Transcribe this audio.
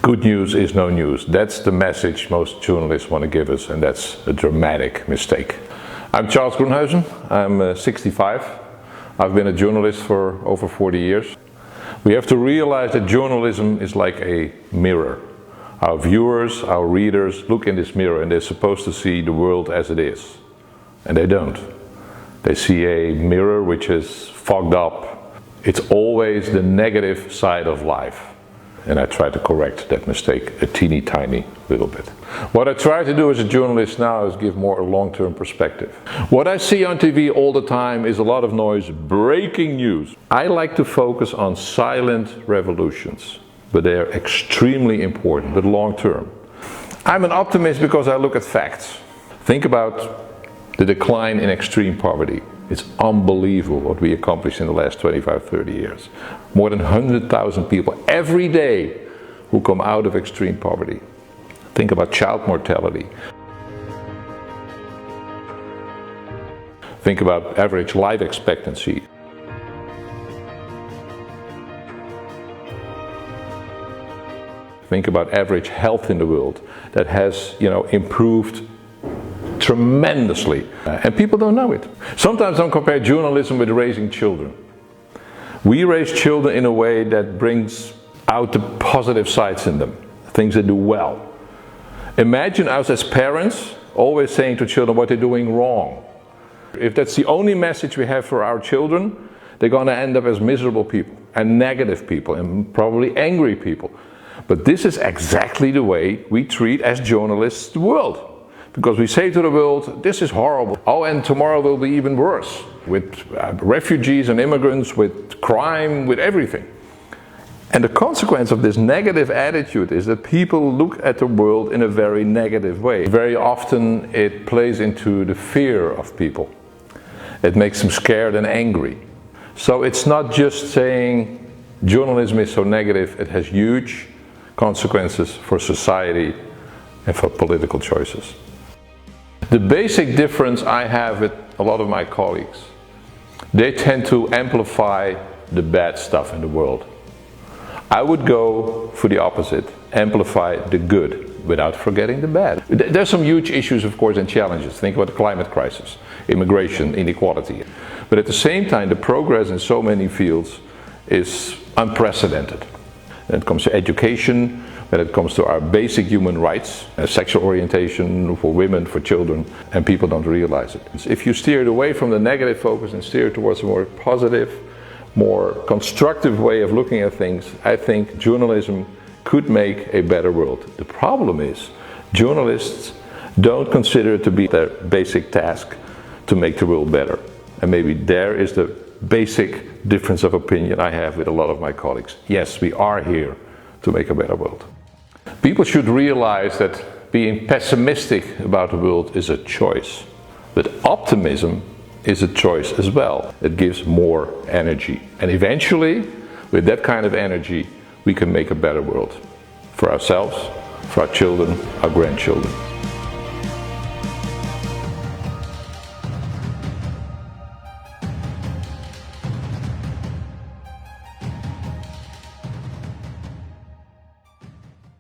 Good news is no news. That's the message most journalists want to give us, and that's a dramatic mistake. I'm Charles Groenhuizen. I'm 65. I've been a journalist for over 40 years. We have to realize that journalism is like a mirror. Our viewers, our readers look in this mirror and they're supposed to see the world as it is. And they don't. They see a mirror which is fogged up. It's always the negative side of life. And I try to correct that mistake a teeny tiny little bit. What I try to do as a journalist now is give more a long-term perspective. What I see on TV all the time is a lot of noise, breaking news. I like to focus on silent revolutions, but they are extremely important, but long-term. I'm an optimist because I look at facts. Think about the decline in extreme poverty. It's unbelievable what we accomplished in the last 25, 30 years. More than 100,000 people every day who come out of extreme poverty. Think about child mortality. Think about average life expectancy. Think about average health in the world that has, improved tremendously, and people don't know it. Sometimes I compare journalism with raising children. We raise children in a way that brings out the positive sides in them, things they do well. Imagine us as parents always saying to children what they're doing wrong. If that's the only message we have for our children, they're going to end up as miserable people and negative people and probably angry people. But this is exactly the way we treat as journalists the world. Because we say to the world, this is horrible. Oh, and tomorrow will be even worse. With refugees and immigrants, with crime, with everything. And the consequence of this negative attitude is that people look at the world in a very negative way. Very often it plays into the fear of people. It makes them scared and angry. So it's not just saying journalism is so negative, it has huge consequences for society and for political choices. The basic difference I have with a lot of my colleagues, they tend to amplify the bad stuff in the world. I would go for the opposite, amplify the good without forgetting the bad. There's some huge issues, of course, and challenges. Think about the climate crisis, immigration, inequality. But at the same time, the progress in so many fields is unprecedented. When it comes to education, when it comes to our basic human rights, sexual orientation for women, for children, and people don't realize it. If you steer it away from the negative focus and steer towards a more positive, more constructive way of looking at things, I think journalism could make a better world. The problem is, journalists don't consider it to be their basic task to make the world better. And maybe there is the basic difference of opinion I have with a lot of my colleagues. Yes, we are here to make a better world. People should realize that being pessimistic about the world is a choice, but optimism is a choice as well. It gives more energy, and eventually with that kind of energy we can make a better world for ourselves, for our children, our grandchildren.